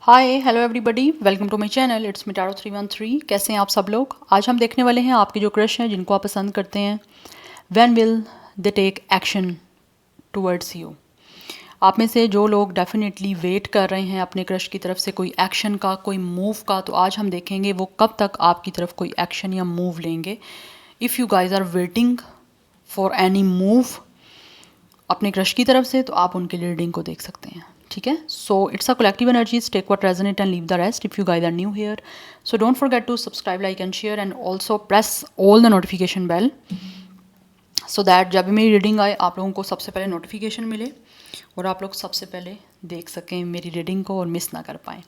Hi hello everybody, welcome to my channel. It's me tarot 313। कैसे हैं आप सब लोग। आज हम देखने वाले हैं आपके जो क्रश हैं जिनको आप पसंद करते हैं, when will they take action towards you. आप में से जो लोग डेफिनेटली वेट कर रहे हैं अपने क्रश की तरफ से कोई एक्शन का, कोई मूव का, तो आज हम देखेंगे वो कब तक आपकी तरफ कोई एक्शन या मूव लेंगे। If you guys are waiting for any move अपने क्रश की तरफ से, तो आप उनके लिए रीडिंग को देख सकते हैं। ठीक है, so it's a collective energies, take what resonate and leave the rest. If you guys are new here, so don't forget to subscribe, like and share and also press all the notification bell, so that जब भी मेरी reading आए आप लोगों को सबसे पहले notification मिले और आप लोग सबसे पहले देख सकें मेरी रीडिंग को और मिस ना कर पाएँ।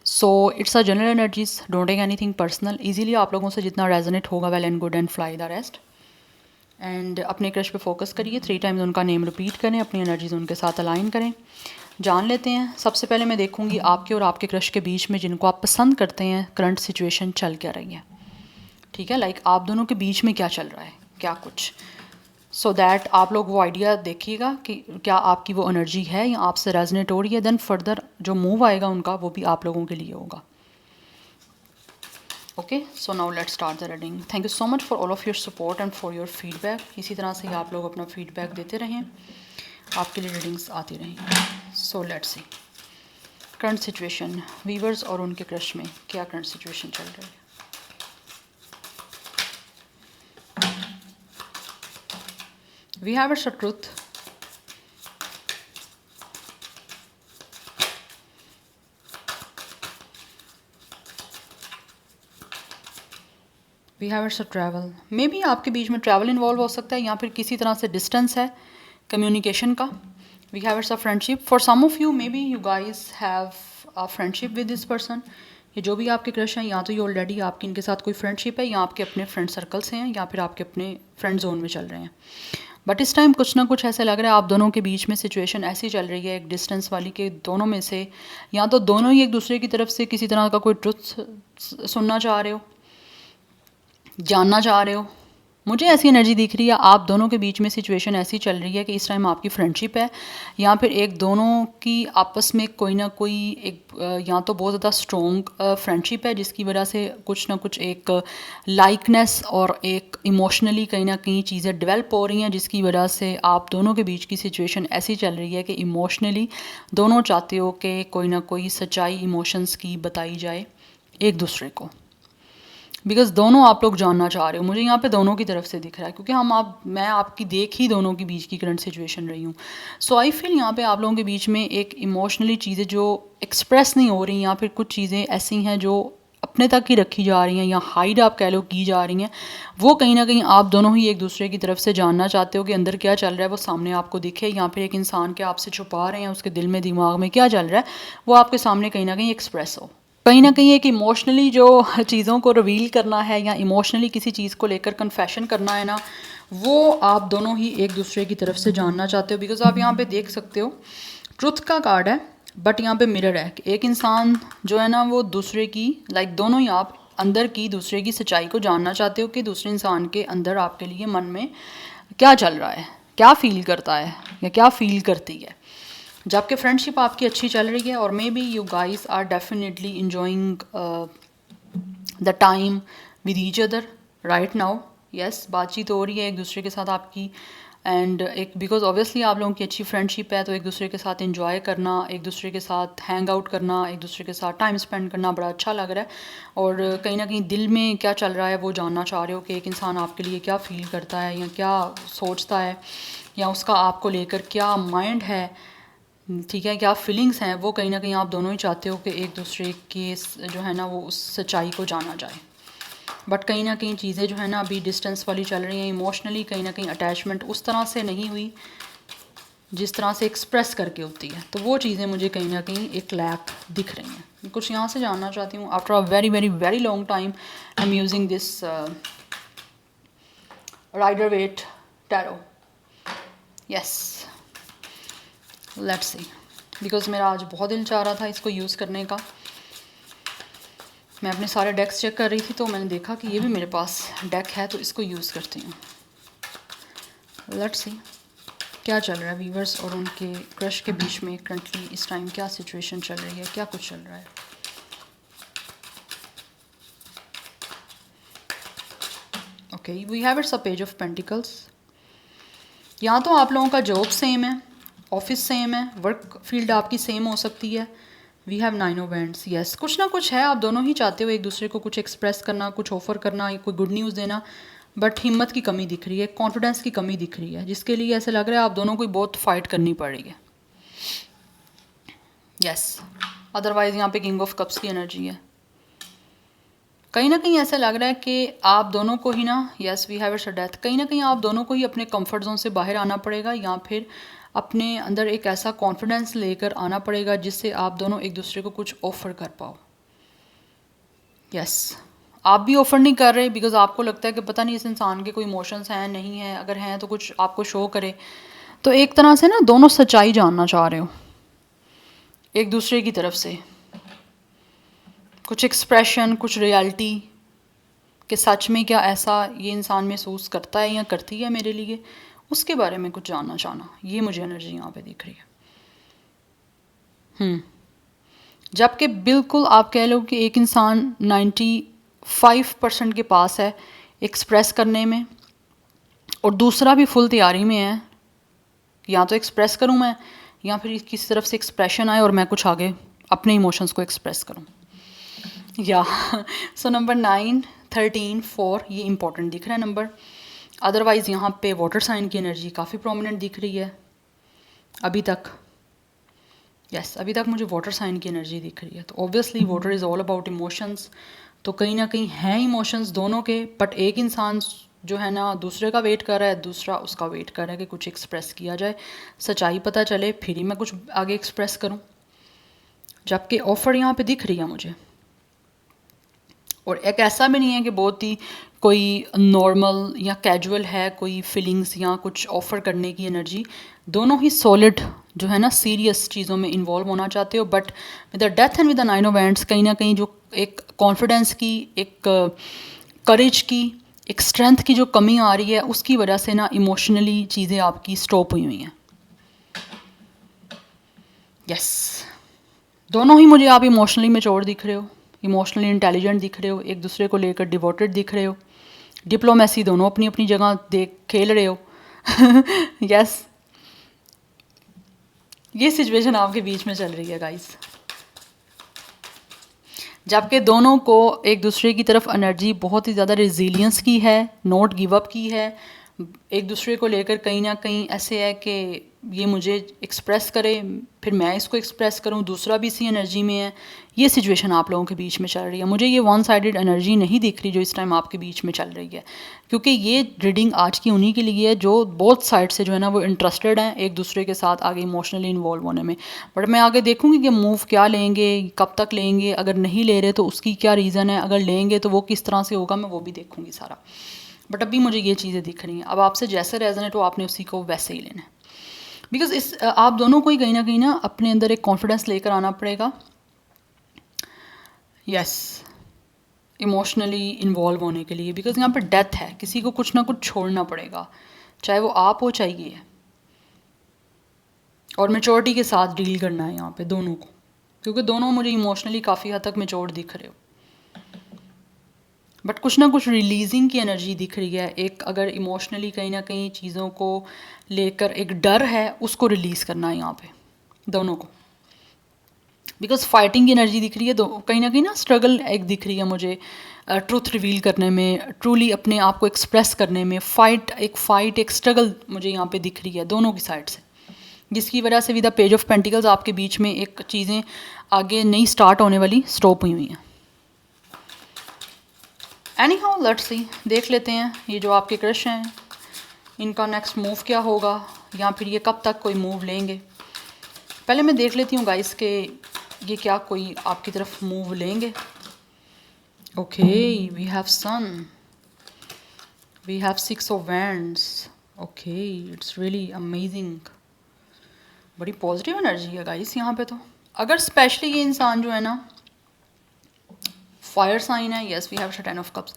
So it's a general energies, don't take anything personal. Easily आप लोगों से जितना रेजोनेट होगा well and good and fly the rest. And अपने क्रश पे फोकस करिए, 3 टाइम्स उनका नेम रिपीट करें, अपनी एनर्जीज उनके साथ अलाइन करें। जान लेते हैं। सबसे पहले मैं देखूंगी आपके और आपके क्रश के बीच में जिनको आप पसंद करते हैं करंट सिचुएशन चल क्या रही है। ठीक है, लाइक आप दोनों के बीच में क्या चल रहा है, क्या कुछ, सो दैट आप लोग वो आइडिया देखिएगा कि क्या आपकी वो एनर्जी है या आपसे रेजोनेट हो रही है। देन फर्दर जो मूव आएगा उनका वो भी आप लोगों के लिए होगा। Okay, so now let's start the reading. Thank you so much for all of your support and for your feedback. इसी तरह से आप लोग अपना फीडबैक देते रहें, आपके लिए रीडिंग्स आती रहेंगी। So let's see current situation, viewers और उनके क्रश में क्या करंट सिचुएशन चल रही है। We have it's a truth, we have it's a travel. Maybe आपके बीच में ट्रैवल इन्वॉल्व हो सकता है या फिर किसी तरह से डिस्टेंस है कम्युनिकेशन का। We have it's a friendship, for some of you maybe you guys have a friendship with this person. ये जो भी आपके क्रश हैं, या तो ये ऑलरेडी आपकी इनके साथ कोई फ्रेंडशिप है या आपके अपने फ्रेंड सर्कल से हैं या फिर आपके अपने फ्रेंड जोन में चल रहे हैं। बट इस टाइम कुछ ना कुछ ऐसे लग रहा है आप दोनों के बीच में सिचुएशन ऐसी चल रही है एक डिस्टेंस वाली, कि दोनों में से या तो दोनों ही एक दूसरे की तरफ से किसी तरह का कोई ट्रुथ सुनना चाह रहे हो, जानना चाह रहे हो। मुझे ऐसी एनर्जी दिख रही है आप दोनों के बीच में सिचुएशन ऐसी चल रही है कि इस टाइम आपकी फ्रेंडशिप है या फिर एक दोनों की आपस में कोई ना कोई एक या तो बहुत ज़्यादा स्ट्रॉन्ग फ्रेंडशिप है जिसकी वजह से कुछ ना कुछ एक लाइकनेस और एक इमोशनली कहीं ना कहीं चीज़ें डेवलप हो रही हैं, जिसकी वजह से आप दोनों के बीच की सिचुएशन ऐसी चल रही है कि इमोशनली दोनों चाहते हो कि कोई ना कोई सच्चाई इमोशंस की बताई जाए एक दूसरे को। बिकॉज दोनों आप लोग जानना चाह रहे हो, मुझे यहाँ पे दोनों की तरफ से दिख रहा है क्योंकि मैं आपकी देख ही दोनों के बीच की करंट सिचुएशन रही हूँ। सो आई फील यहाँ पे आप लोगों के बीच में एक इमोशनली चीज़ें जो एक्सप्रेस नहीं हो रही या फिर कुछ चीज़ें ऐसी हैं जो अपने तक ही रखी जा रही हैं या हाइड आप कह लो की जा रही हैं, वो कहीं ना कहीं आप दोनों ही एक दूसरे की तरफ से जानना चाहते हो कि अंदर क्या चल रहा है वो सामने आपको दिखे, या फिर एक इंसान के आपसे छुपा रहे हैं उसके दिल में दिमाग में क्या चल रहा है वो आपके सामने कहीं ना कहीं एक्सप्रेस हो। कहीं ना कहीं एक इमोशनली जो चीज़ों को रिवील करना है या इमोशनली किसी चीज़ को लेकर कन्फेशन करना है ना, वो आप दोनों ही एक दूसरे की तरफ से जानना चाहते हो। बिकॉज आप यहाँ पे देख सकते हो ट्रुथ का कार्ड है, बट यहाँ पे मिरर है कि एक इंसान जो है ना वो दूसरे की लाइक दोनों ही आप अंदर की दूसरे की सच्चाई को जानना चाहते हो कि दूसरे इंसान के अंदर आपके लिए मन में क्या चल रहा है, क्या फील करता है या क्या फील करती है। जबकि फ्रेंडशिप आपकी अच्छी चल रही है और maybe you guys are definitely enjoying the time with each other right now. Yes, बातचीत हो रही है एक दूसरे के साथ आपकी, एंड एक बिकॉज ऑब्वियसली आप लोगों की अच्छी फ्रेंडशिप है तो एक दूसरे के साथ इंजॉय करना, एक दूसरे के साथ हैंग आउट करना, एक दूसरे के साथ टाइम स्पेंड करना बड़ा अच्छा लग रहा है। और कहीं ना कहीं दिल में क्या चल रहा है वो जानना चाह रहे हो कि एक इंसान आपके लिए क्या फील करता है या क्या सोचता है या उसका आपको लेकर क्या माइंड है। ठीक है, क्या फीलिंग्स हैं, वो कहीं ना कहीं आप दोनों ही चाहते हो कि एक दूसरे के जो है ना वो उस सच्चाई को जाना जाए। बट कहीं ना कहीं चीज़ें जो है ना अभी डिस्टेंस वाली चल रही हैं, इमोशनली कहीं ना कहीं अटैचमेंट उस तरह से नहीं हुई जिस तरह से एक्सप्रेस करके होती है, तो वो चीज़ें मुझे कहीं ना कहीं एक लैक दिख रही हैं। कुछ यहाँ से जानना चाहती हूँ। After a very very very long time I am using this Rider Waite tarot. Yes, let's see, because मेरा आज बहुत दिल चाह रहा था इसको यूज़ करने का। मैं अपने सारे डेक्स चेक कर रही थी तो मैंने देखा कि ये भी मेरे पास डेक है तो इसको यूज़ करती हूँ। लेट्स सी क्या चल रहा है वीवर्स और उनके क्रश के बीच में करंटली इस टाइम क्या सिचुएशन चल रही है, क्या कुछ चल रहा है? Okay, we have it's a page of pentacles. यहाँ तो आप लोगों का जॉब सेम है, ऑफिस सेम है, वर्क फील्ड आपकी सेम हो सकती है। We have 9 of wands. Yes, कुछ ना कुछ है, आप दोनों ही चाहते हो एक दूसरे को कुछ एक्सप्रेस करना, कुछ ऑफर करना, कोई गुड न्यूज़ देना, बट हिम्मत की कमी दिख रही है, कॉन्फिडेंस की कमी दिख रही है, जिसके लिए ऐसे लग रहा है आप दोनों को बहुत फाइट करनी पड़ रही है। यस, अदरवाइज यहाँ पे किंग ऑफ कप्स की एनर्जी है। कहीं ना कहीं ऐसा लग रहा है कि आप दोनों को ही ना, yes we have it's a death, कहीं ना कहीं आप दोनों को ही अपने कंफर्ट जोन से बाहर आना पड़ेगा, या फिर अपने अंदर एक ऐसा कॉन्फिडेंस लेकर आना पड़ेगा जिससे आप दोनों एक दूसरे को कुछ ऑफर कर पाओ। यस, आप भी ऑफर नहीं कर रहे बिकॉज आपको लगता है कि पता नहीं इस इंसान के कोई इमोशंस हैं नहीं हैं, अगर हैं तो कुछ आपको शो करे। तो एक तरह से ना दोनों सच्चाई जानना चाह रहे हो एक दूसरे की तरफ से, कुछ एक्सप्रेशन, कुछ रियलिटी कि सच में क्या ऐसा ये इंसान महसूस करता है या करती है मेरे लिए, उसके बारे में कुछ जानना चाहना, ये मुझे एनर्जी यहाँ पे दिख रही है। जबकि बिल्कुल आप कह लो कि एक इंसान 95% के पास है एक्सप्रेस करने में, और दूसरा भी फुल तैयारी में है, या तो एक्सप्रेस करूँ मैं, या फिर किसी तरफ से एक्सप्रेशन आए और मैं कुछ आगे अपने इमोशंस को एक्सप्रेस करूँ। या सो नंबर 9, 13, 4 ये इंपॉर्टेंट दिख रहा है नंबर। अदरवाइज़ यहाँ पे वाटर साइन की एनर्जी काफ़ी प्रोमिनेंट दिख रही है अभी तक। यस, अभी तक मुझे वाटर साइन की एनर्जी दिख रही है। तो obviously water is all about emotions, तो कहीं ना कहीं हैं इमोशंस दोनों के, बट एक इंसान जो है ना दूसरे का वेट कर रहा है, दूसरा उसका वेट कर रहा है कि कुछ एक्सप्रेस किया जाए, सच्चाई पता चले, फिर ही मैं कुछ आगे एक्सप्रेस करूँ। जबकि ऑफर यहाँ पे दिख रही है मुझे, और एक ऐसा भी नहीं है कि बहुत ही कोई नॉर्मल या कैजुअल है कोई फीलिंग्स या कुछ ऑफ़र करने की एनर्जी। दोनों ही सॉलिड जो है ना सीरियस चीज़ों में इन्वॉल्व होना चाहते हो, but with the death and with the 9 of wands कहीं ना कहीं जो एक कॉन्फिडेंस की, एक करेज की, एक स्ट्रेंथ की जो कमी आ रही है, उसकी वजह से ना इमोशनली चीज़ें आपकी स्टॉप हुई हुई हैं। यस, दोनों ही मुझे आप इमोशनली मैच्योर दिख रहे हो, इमोशनली इंटेलिजेंट दिख रहे हो, एक दूसरे को लेकर डिवोटेड दिख रहे हो, डिप्लोमेसी दोनों अपनी अपनी जगह देख खेल रहे हो। यस, ये सिचुएशन आपके बीच में चल रही है गाइस, जबकि दोनों को एक दूसरे की तरफ एनर्जी बहुत ही ज़्यादा रेजिलियंस की है, नॉट गिव अप की है, एक दूसरे को लेकर कहीं ना कहीं ऐसे है कि ये मुझे एक्सप्रेस करे, फिर मैं इसको एक्सप्रेस करूं, दूसरा भी इसी एनर्जी में है। ये सिचुएशन आप लोगों के बीच में चल रही है। मुझे ये वन साइडेड एनर्जी नहीं दिख रही जो इस टाइम आपके बीच में चल रही है, क्योंकि ये रीडिंग आज की उन्हीं के लिए है जो बोथ साइड से जो है ना वो इंटरेस्टेड हैं एक दूसरे के साथ आगे इमोशनली इन्वॉल्व होने में। बट मैं आगे देखूंगी कि मूव क्या लेंगे, कब तक लेंगे, अगर नहीं ले रहे तो उसकी क्या रीज़न है, अगर लेंगे तो वो किस तरह से होगा, मैं वो भी देखूंगी सारा। बट अभी मुझे ये चीज़ें दिख रही हैं। अब आपसे जैसे रेजोनेट हो आपने उसी को वैसे ही लेना है, बिकॉज इस आप दोनों को ही कहीं ना अपने अंदर एक कॉन्फिडेंस लेकर आना पड़ेगा। यस, इमोशनली इन्वॉल्व होने के लिए, बिकॉज यहाँ पर डेथ है, किसी को कुछ ना कुछ छोड़ना पड़ेगा, चाहे वो आप हो चाहे ये है, और मेचोरिटी के साथ डील करना है यहाँ पे दोनों को, क्योंकि दोनों मुझे इमोशनली काफ़ी हद तक मेच्योर दिख रहे हो, बट कुछ ना कुछ रिलीजिंग की एनर्जी दिख रही है। एक अगर इमोशनली कहीं ना कहीं चीज़ों को लेकर एक डर है, उसको रिलीज़ करना है यहाँ पे दोनों को, बिकॉज फाइटिंग की एनर्जी दिख रही है, कहीं ना स्ट्रगल एक दिख रही है मुझे ट्रूथ रिवील करने में, ट्रूली अपने आप को एक्सप्रेस करने में, फाइट एक स्ट्रगल मुझे यहाँ पे दिख रही है दोनों की साइड से, जिसकी वजह से with the page of pentacles आपके बीच में एक चीज़ें आगे नई स्टार्ट होने वाली स्टॉप हुई हैं। एनी हाउ लेट्स सी, देख लेते हैं ये जो आपके क्रश हैं इनका नेक्स्ट मूव क्या होगा, या फिर ये कब तक कोई मूव लेंगे। पहले मैं देख लेती हूँ गाइस के ये क्या कोई आपकी तरफ मूव लेंगे। Okay, we have sun, we have 6 of wands. Okay, it's really amazing, बड़ी पॉजिटिव एनर्जी है गाइस यहाँ पे। तो अगर स्पेशली ये इंसान जो है ना फायर साइन है, yes we have 10 of cups,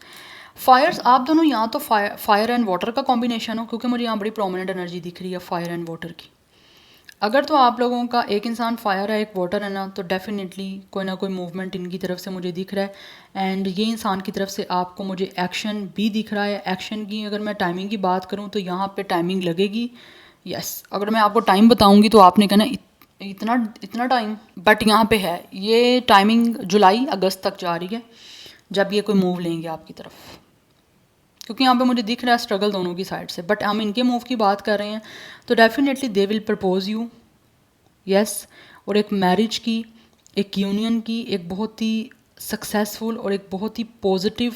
fires आप दोनों यहाँ तो फायर एंड वाटर का कॉम्बिनेशन हो, क्योंकि मुझे यहाँ बड़ी प्रोमिनेंट एनर्जी दिख रही है फायर एंड वाटर की। अगर तो आप लोगों का एक इंसान फायर है एक वाटर है ना, तो डेफिनेटली कोई ना कोई मूवमेंट इनकी तरफ से मुझे दिख रहा है। एंड ये इंसान की तरफ से आपको मुझे एक्शन भी दिख रहा है। एक्शन की अगर मैं टाइमिंग की बात करूँ तो यहाँ पे टाइमिंग लगेगी। यस, अगर मैं आपको टाइम बताऊँगी तो आपने कहना इतना इतना टाइम, बट यहाँ पे है ये टाइमिंग जुलाई अगस्त तक जा रही है जब ये कोई मूव लेंगे आपकी तरफ, क्योंकि यहाँ पे मुझे दिख रहा है स्ट्रगल दोनों की साइड से। बट हम इनके मूव की बात कर रहे हैं तो definitely they will propose you. Yes, और एक मैरिज की, एक यूनियन की, एक बहुत ही सक्सेसफुल और एक बहुत ही पॉजिटिव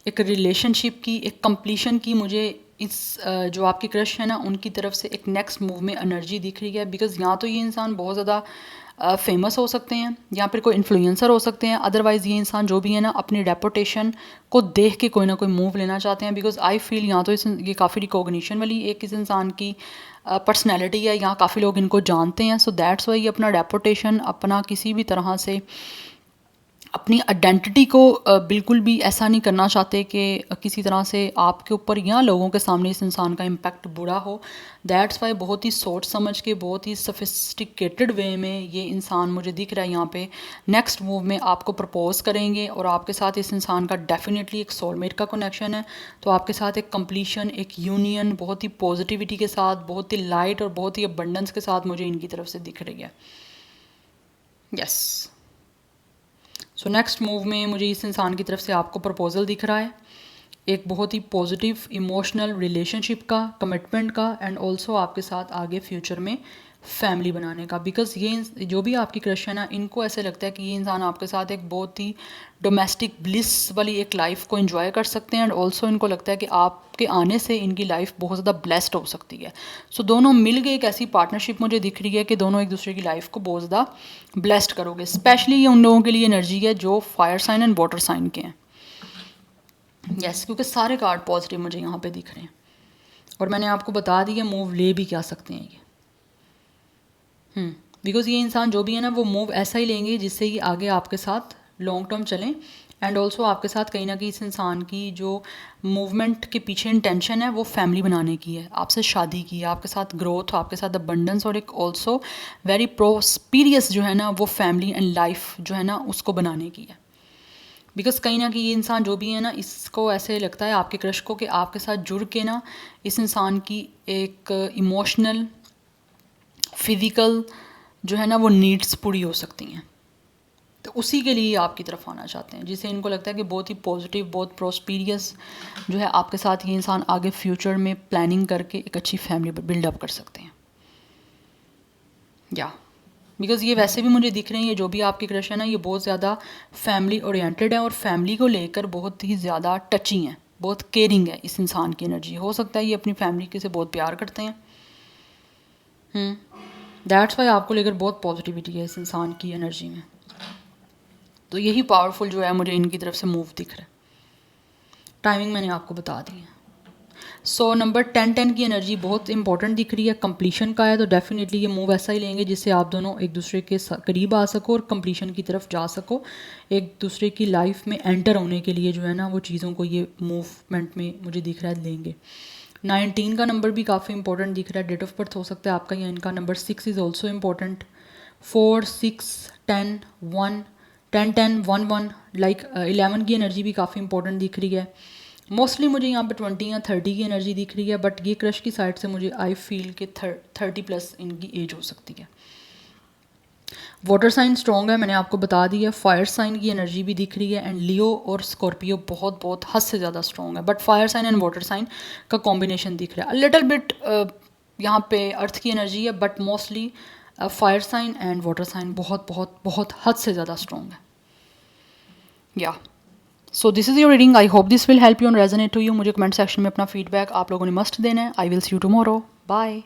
एक रिलेशनशिप की, एक कंप्लीशन की मुझे इस जो आपकी क्रश है ना उनकी तरफ से एक नेक्स्ट मूव में एनर्जी दिख रही है। बिकॉज यहाँ तो ये इंसान बहुत ज़्यादा फेमस हो सकते हैं या फिर कोई इन्फ्लुएंसर हो सकते हैं, अदरवाइज़ ये इंसान जो भी है ना अपनी रेपुटेशन को देख के कोई ना कोई मूव लेना चाहते हैं। बिकॉज आई फील यहाँ तो ये काफ़ी रिकॉग्निशन वाली एक इस इंसान की पर्सनैलिटी है, यहाँ काफ़ी लोग इनको जानते हैं। सो दैट्स वाई ये अपना रेपुटेशन, अपना किसी भी तरह से अपनी आइडेंटिटी को बिल्कुल भी ऐसा नहीं करना चाहते कि किसी तरह से आपके ऊपर या लोगों के सामने इस इंसान का इम्पैक्ट बुरा हो। दैट्स वाई बहुत ही सोच समझ के, बहुत ही सफिस्टिकेटेड वे में ये इंसान मुझे दिख रहा है यहाँ पे नेक्स्ट मूव में आपको प्रपोज करेंगे। और आपके साथ इस इंसान का डेफिनेटली एक सोलमेट का कनेक्शन है, तो आपके साथ एक कंप्लीशन, एक यूनियन बहुत ही पॉजिटिविटी के साथ, बहुत ही लाइट और बहुत ही अबंडेंस के साथ मुझे इनकी तरफ से दिख रही है। यस, सो नेक्स्ट मूव में मुझे इस इंसान की तरफ से आपको प्रपोजल दिख रहा है, एक बहुत ही पॉजिटिव इमोशनल रिलेशनशिप का, कमिटमेंट का, एंड ऑल्सो आपके साथ आगे फ्यूचर में फैमिली बनाने का। बिकॉज ये जो भी आपकी क्रश है ना, इनको ऐसे लगता है कि ये इंसान आपके साथ एक बहुत ही डोमेस्टिक ब्लिस वाली एक लाइफ को एंजॉय कर सकते हैं। एंड ऑल्सो इनको लगता है कि आपके आने से इनकी लाइफ बहुत ज़्यादा ब्लेस्ड हो सकती है। सो दोनों मिल के एक ऐसी पार्टनरशिप मुझे दिख रही है कि दोनों एक दूसरे की लाइफ को बहुत ज़्यादा ब्लेस्ड करोगे। स्पेशली ये उन लोगों के लिए एनर्जी है जो fire sign and water sign के हैं। यस, क्योंकि सारे कार्ड पॉजिटिव मुझे यहाँ पे दिख रहे हैं और मैंने आपको बता दिया मूव ले भी क्या सकते हैं ये। बिकॉज ये इंसान जो भी है ना वो मूव ऐसा ही लेंगे जिससे ये आगे आपके साथ लॉन्ग टर्म चलें। एंड ऑल्सो आपके साथ कहीं ना कहीं इस इंसान की जो मूवमेंट के पीछे इंटेंशन है वो फैमिली बनाने की है, आपसे शादी की है, आपके साथ ग्रोथ, आपके साथ अबंडेंस और एक ऑल्सो वेरी प्रोस्पीरियस जो है ना वो फैमिली एंड लाइफ जो है ना उसको बनाने की है। बिकॉज कहीं ना कहीं ये इंसान जो भी है ना इसको ऐसे लगता है आपके क्रश को कि आपके साथ जुड़ के ना इस इंसान की एक इमोशनल, फिज़िकल जो है ना वो नीड्स पूरी हो सकती हैं। तो उसी के लिए आपकी तरफ आना चाहते हैं, जिसे इनको लगता है कि बहुत ही पॉजिटिव, बहुत प्रोस्पीरियस जो है आपके साथ ये इंसान आगे फ्यूचर में प्लानिंग करके एक अच्छी फैमिली बिल्डअप कर सकते हैं। या बिकॉज़ ये वैसे भी मुझे दिख रहे हैं, ये जो भी आपकी क्रश है ना ये बहुत ज़्यादा फैमिली ओरिएंटेड है और फैमिली को लेकर बहुत ही ज़्यादा टची हैं, बहुत केयरिंग है इस इंसान की एनर्जी। हो सकता है ये अपनी फैमिली के से बहुत प्यार करते हैं। दैट्स वाई आपको लेकर बहुत पॉजिटिविटी है इस इंसान की एनर्जी में। तो यही पावरफुल जो है मुझे इनकी तरफ से मूव दिख रहा है। टाइमिंग मैंने आपको बता दी है। सो नंबर 10 की एनर्जी बहुत इंपॉर्टेंट दिख रही है, कंप्लीशन का है। तो डेफिनेटली ये मूव ऐसा ही लेंगे जिससे आप दोनों एक दूसरे के करीब आ सको और कंप्लीशन की तरफ जा सको, एक दूसरे की लाइफ में एंटर होने के लिए जो है ना वो चीज़ों को ये मूवमेंट में मुझे दिख रहा है लेंगे। 19 का नंबर भी काफ़ी इंपॉर्टेंट दिख रहा है, डेट ऑफ बर्थ हो सकता है आपका या इनका। Number 6 is also important. 4, 6, 10, 1, 10, 10, 1, 1 like 11 की एनर्जी भी काफ़ी इंपॉर्टेंट दिख रही है। मोस्टली मुझे यहाँ पे 20 या 30 की एनर्जी दिख रही है, बट ये क्रश की साइड से मुझे आई फील कि 30+ इनकी एज हो सकती है। वाटर साइन स्ट्रॉन्ग है, मैंने आपको बता दिया। फायर साइन की एनर्जी भी दिख रही है एंड लियो और स्कॉर्पियो बहुत बहुत हद से ज़्यादा स्ट्रॉन्ग है, but fire sign and water sign का कॉम्बिनेशन दिख रहा है। लिटिल बिट यहाँ पे अर्थ की एनर्जी है, but mostly fire sign and water sign बहुत बहुत बहुत हद से ज़्यादा स्ट्रॉन्ग है। या so this is your reading. I hope this will help you and resonate to you. मुझे कमेंट सेक्शन में अपना फीडबैक आप लोगों ने मस्ट देना है। I will see you tomorrow. Bye.